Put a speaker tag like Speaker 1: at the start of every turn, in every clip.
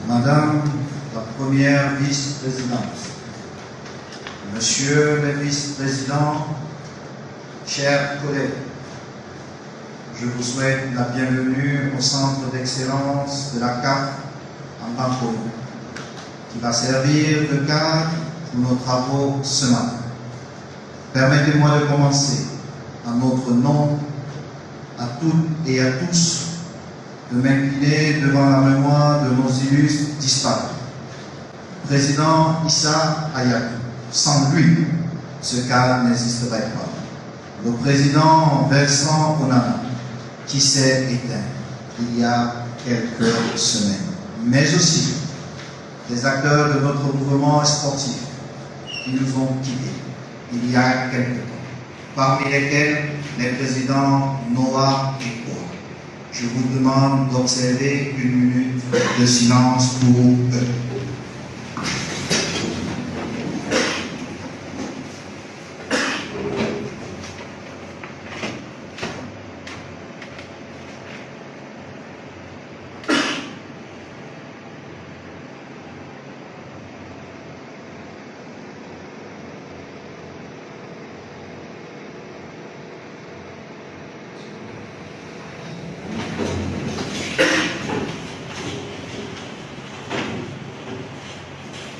Speaker 1: Madame la première vice-présidente, Monsieur le vice-président, chers collègues, je vous souhaite la bienvenue au Centre d'excellence de la CAF en Bancono, qui va servir de cadre pour nos travaux ce matin. Permettez-moi de commencer, en notre nom, à toutes et à tous, de m'incliner devant la mémoire de nos illustres disparus. Président Issa Hayatou, sans lui, ce cadre n'existerait pas. Le président Vincent Onana, qui s'est éteint il y a quelques semaines, mais aussi les acteurs de notre mouvement sportif qui nous ont quittés il y a quelques temps, parmi lesquels les présidents Noah et Koua. Je vous demande d'observer une minute de silence pour eux.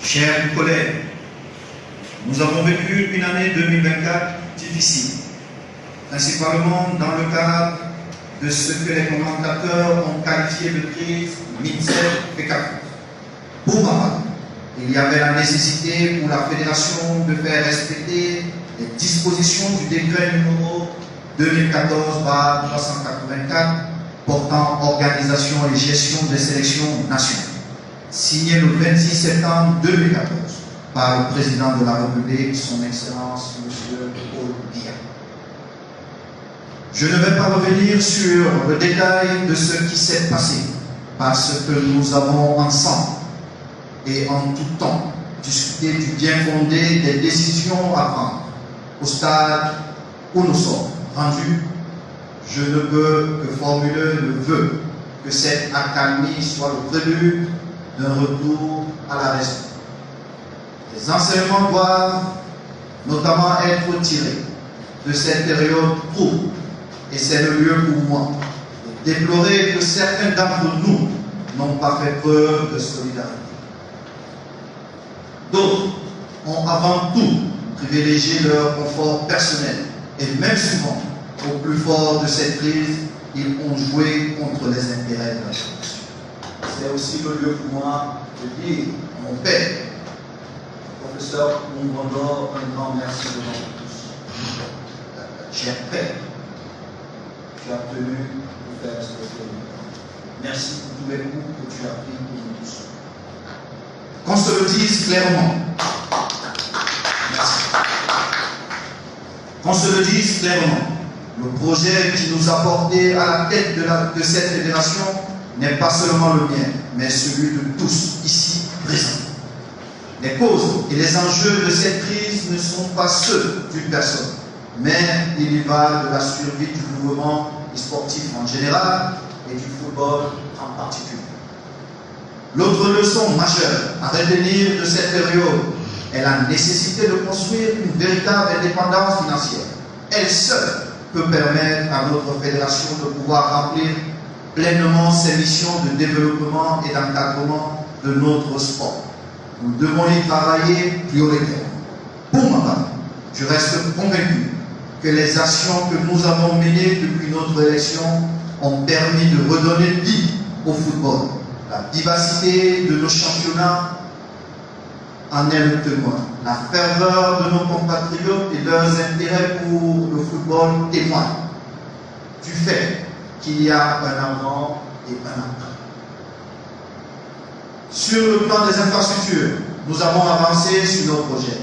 Speaker 1: Chers collègues, nous avons vécu une année 2024 difficile, principalement dans le cadre de ce que les commentateurs ont qualifié de crise Mitsep-Pekaput. Pour ma part, il y avait la nécessité pour la Fédération de faire respecter les dispositions du décret numéro 2014/384 portant organisation et gestion des sélections nationales, signé le 26 septembre 2014 par le président de la République, son Excellence M. Paul Biya. Je ne vais pas revenir sur le détail de ce qui s'est passé, parce que nous avons ensemble et en tout temps discuté du bien fondé des décisions à prendre. Au stade où nous sommes rendus, je ne peux que formuler le vœu que cette accalmie soit le prélude d'un retour à la raison. Les enseignements doivent notamment être tirés de cette période trouble, et c'est le lieu pour moi de déplorer que certains d'entre nous n'ont pas fait preuve de solidarité. D'autres ont avant tout privilégié leur confort personnel, et même souvent, au plus fort de cette crise, ils ont joué contre les intérêts de la nation. C'est aussi le lieu pour moi de dire à mon père, professeur Mungondor, un grand merci devant vous tous. Cher père, tu as tenu de faire ce que tu as dit. Merci pour tous les coups que tu as pris pour nous tous. Qu'on se le dise clairement. Merci. Qu'on se le dise clairement. Le projet qui nous a portés à la tête de cette fédération n'est pas seulement le mien, mais celui de tous ici présents. Les causes et les enjeux de cette crise ne sont pas ceux d'une personne, mais il y va de la survie du mouvement sportif en général et du football en particulier. L'autre leçon majeure à retenir de cette période est la nécessité de construire une véritable indépendance financière. Elle seule peut permettre à notre fédération de pouvoir remplir pleinement ses missions de développement et d'encadrement de notre sport. Nous devons y travailler prioritairement. Pour ma part, je reste convaincu que les actions que nous avons menées depuis notre élection ont permis de redonner vie au football. La vivacité de nos championnats en est le témoin. La ferveur de nos compatriotes et leurs intérêts pour le football témoignent du fait qu'il y a un avant et un après. Sur le plan des infrastructures, nous avons avancé sur nos projets.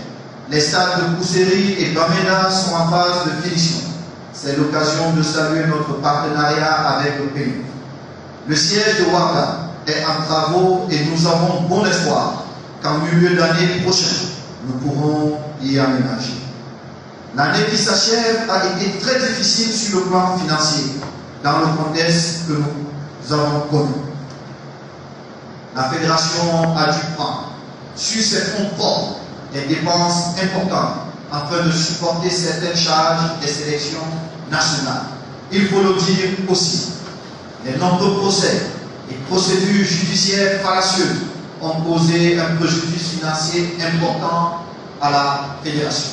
Speaker 1: Les stades de Kousséri et Bamenda sont en phase de finition. C'est l'occasion de saluer notre partenariat avec le pays. Le siège de Ouargla est en travaux et nous avons bon espoir qu'en milieu d'année prochaine, nous pourrons y aménager. L'année qui s'achève a été très difficile sur le plan financier, dans le contexte que nous avons connu. la fédération a dû prendre sur ses fonds propres des dépenses importantes afin de supporter certaines charges des sélections nationales. Il faut le dire aussi, les nombreux procès et procédures judiciaires fallacieuses ont causé un préjudice financier important à la fédération.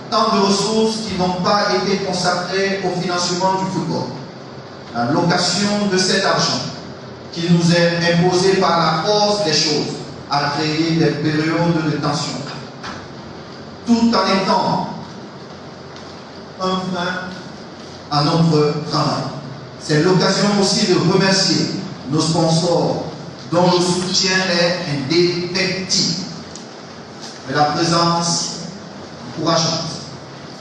Speaker 1: Tant de ressources qui n'ont pas été consacrées au financement du football. La location de cet argent qui nous est imposé par la force des choses a créé des périodes de tension, tout en étant un frein à notre travail. C'est l'occasion aussi de remercier nos sponsors dont le soutien est indéfectible, de la présence encourageante.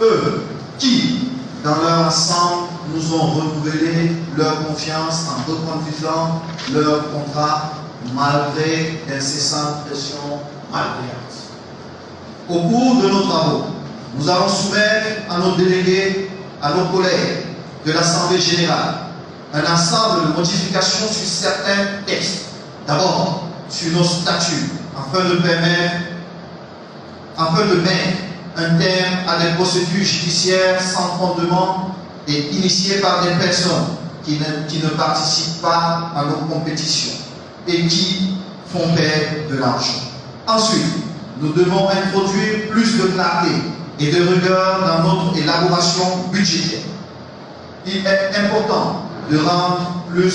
Speaker 1: Eux qui, dans leur ensemble, nous ont renouvelé leur confiance en reconduisant leur contrat malgré d'incessantes pressions malveillantes. Au cours de nos travaux, nous allons soumettre à nos délégués, à nos collègues de l'Assemblée générale, un ensemble de modifications sur certains textes. D'abord, sur nos statuts, afin de mettre un terme à des procédures judiciaires sans fondement et initiées par des personnes qui ne participent pas à nos compétitions et qui font perdre de l'argent. Ensuite, nous devons introduire plus de clarté et de rigueur dans notre élaboration budgétaire. Il est important de rendre plus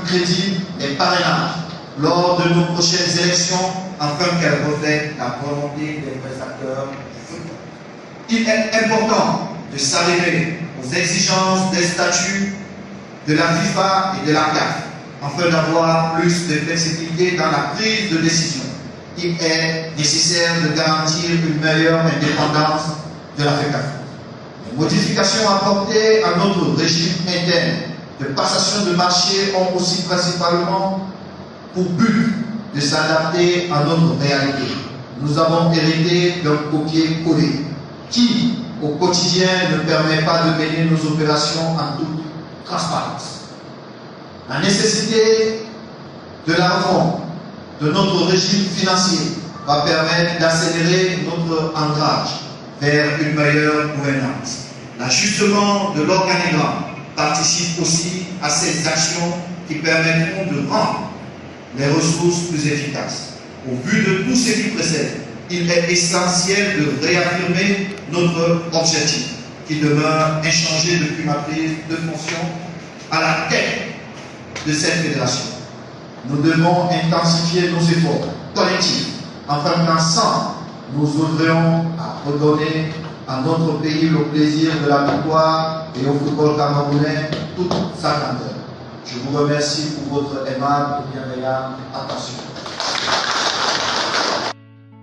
Speaker 1: crédibles les parrainages lors de nos prochaines élections afin qu'elles reflètent la volonté des vrais acteurs du football. Il est important de s'adhérer aux exigences des statuts de la FIFA et de la CAF afin d'avoir plus de flexibilité dans la prise de décision. Il est nécessaire de garantir une meilleure indépendance de la FECAF. Les modifications apportées à notre régime interne de passation de marché ont aussi principalement pour but de s'adapter à notre réalité. Nous avons hérité d'un copier-coller qui, au quotidien, ne permet pas de mener nos opérations en toute transparence. La nécessité de la refonte de notre régime financier va permettre d'accélérer notre ancrage vers une meilleure gouvernance. L'ajustement de l'organigramme participe aussi à ces actions qui permettront de rendre les ressources plus efficaces. Au vu de tout ce qui précède, il est essentiel de réaffirmer notre objectif, qui demeure inchangé depuis ma prise de fonction à la tête de cette fédération. Nous devons intensifier nos efforts collectifs afin qu'ensemble, nous œuvrions à redonner à notre pays le plaisir de la victoire et au football camerounais toute sa grandeur. Je vous remercie pour votre aimable et bienveillante attention.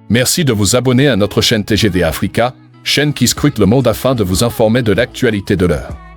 Speaker 2: Merci de vous abonner à notre chaîne TGV Africa, chaîne qui scrute le monde afin de vous informer de l'actualité de l'heure.